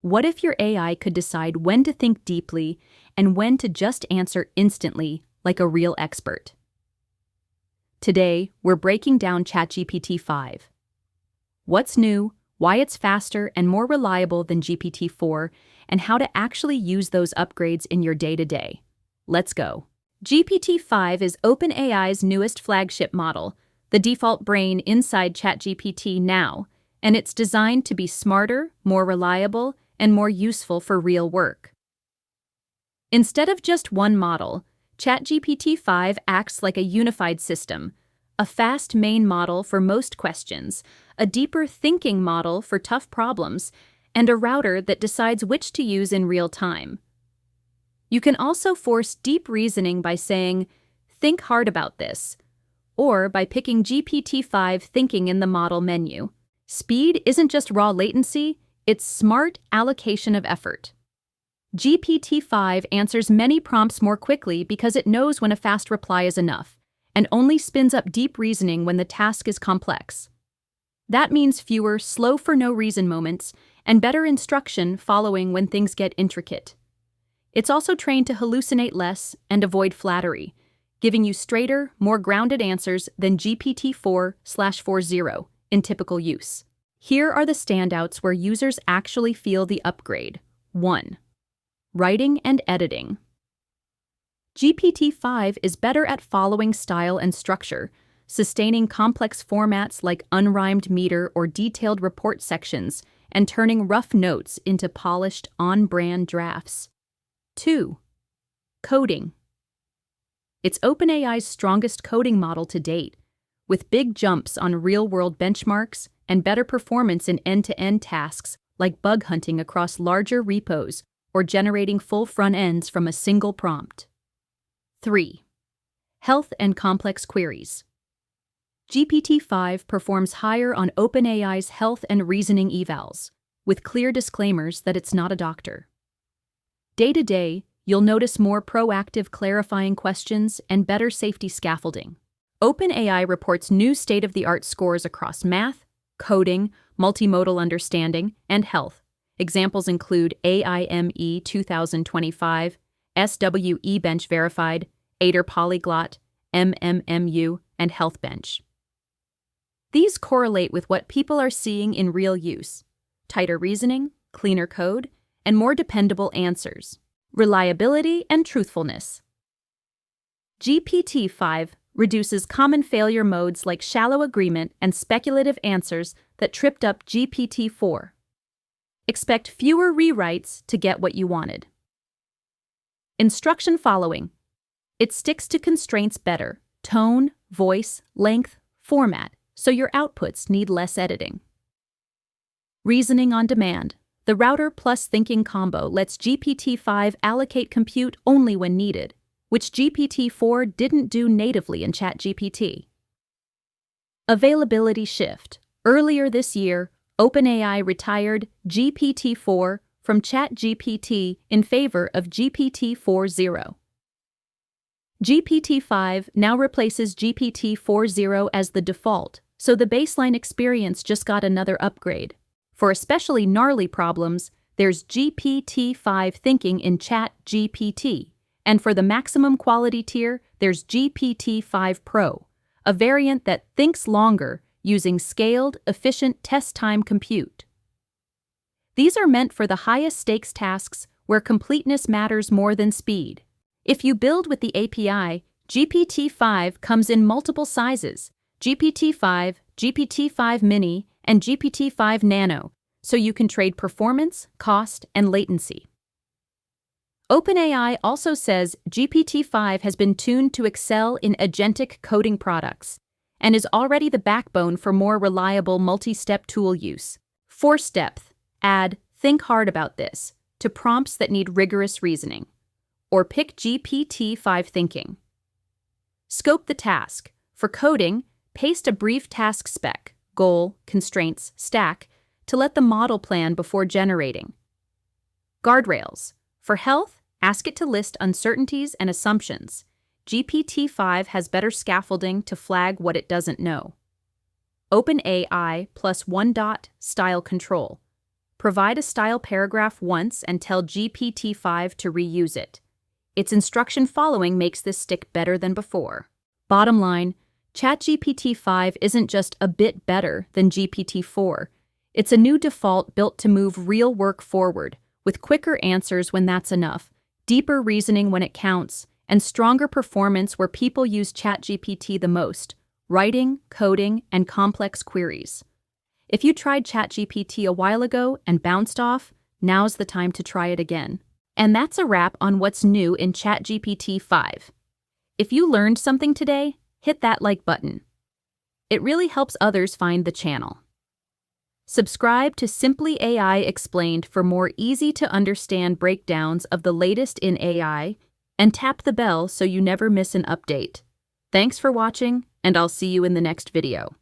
What if your AI could decide when to think deeply and when to just answer instantly like a real expert? Today, we're breaking down ChatGPT-5. What's new, why it's faster and more reliable than GPT-4, and how to actually use those upgrades in your day-to-day. Let's go. GPT-5 is OpenAI's newest flagship model, the default brain inside ChatGPT now, and it's designed to be smarter, more reliable, and more useful for real work. Instead of just one model, ChatGPT-5 acts like a unified system, a fast main model for most questions, a deeper thinking model for tough problems, and a router that decides which to use in real time. You can also force deep reasoning by saying, "Think hard about this," or by picking GPT-5 thinking in the model menu. Speed isn't just raw latency, it's smart allocation of effort. GPT-5 answers many prompts more quickly because it knows when a fast reply is enough, and only spins up deep reasoning when the task is complex. That means fewer slow-for-no-reason moments and better instruction following when things get intricate. It's also trained to hallucinate less and avoid flattery, giving you straighter, more grounded answers than GPT-4/4o in typical use. Here are the standouts where users actually feel the upgrade. 1. Writing and editing. GPT-5 is better at following style and structure, sustaining complex formats like unrhymed meter or detailed report sections, and turning rough notes into polished, on-brand drafts. 2. Coding. It's OpenAI's strongest coding model to date, with big jumps on real-world benchmarks and better performance in end-to-end tasks like bug hunting across larger repos or generating full front ends from a single prompt. 3. Health and complex queries. GPT-5 performs higher on OpenAI's health and reasoning evals, with clear disclaimers that it's not a doctor. Day-to-day, you'll notice more proactive clarifying questions and better safety scaffolding. OpenAI reports new state-of-the-art scores across math, coding, multimodal understanding, and health. Examples include AIME 2025, SWE Bench Verified, AIDR Polyglot, MMMU, and Health Bench. These correlate with what people are seeing in real use: tighter reasoning, cleaner code, and more dependable answers. Reliability and truthfulness. GPT-5 reduces common failure modes like shallow agreement and speculative answers that tripped up GPT-4. Expect fewer rewrites to get what you wanted. Instruction following. It sticks to constraints better: tone, voice, length, format, so your outputs need less editing. Reasoning on demand. The router plus thinking combo lets GPT-5 allocate compute only when needed, which GPT-4 didn't do natively in ChatGPT. Availability shift. Earlier this year, OpenAI retired GPT-4 from ChatGPT in favor of GPT-4o. GPT-5 now replaces GPT-4o as the default, so the baseline experience just got another upgrade. For especially gnarly problems, there's GPT-5 thinking in ChatGPT, and for the maximum quality tier, there's GPT-5 Pro, a variant that thinks longer using scaled, efficient test-time compute. These are meant for the highest stakes tasks where completeness matters more than speed. If you build with the API, GPT-5 comes in multiple sizes: GPT-5, GPT-5 Mini, and GPT-5 Nano, so you can trade performance, cost, and latency. OpenAI also says GPT-5 has been tuned to excel in agentic coding products and is already the backbone for more reliable multi-step tool use. Force depth. Add "think hard about this" to prompts that need rigorous reasoning, or pick GPT-5 thinking. Scope the task. For coding, paste a brief task spec, goal, constraints, stack, to let the model plan before generating. Guardrails. For health, ask it to list uncertainties and assumptions. GPT-5 has better scaffolding to flag what it doesn't know. OpenAI plus 1. Style control. Provide a style paragraph once and tell GPT-5 to reuse it. Its instruction following makes this stick better than before. Bottom line, ChatGPT-5 isn't just a bit better than GPT-4. It's a new default built to move real work forward, with quicker answers when that's enough, deeper reasoning when it counts, and stronger performance where people use ChatGPT the most: writing, coding, and complex queries. If you tried ChatGPT a while ago and bounced off, now's the time to try it again. And that's a wrap on what's new in ChatGPT-5. If you learned something today, hit that like button. It really helps others find the channel. Subscribe to Simply AI Explained for more easy-to-understand breakdowns of the latest in AI, and tap the bell so you never miss an update. Thanks for watching, and I'll see you in the next video.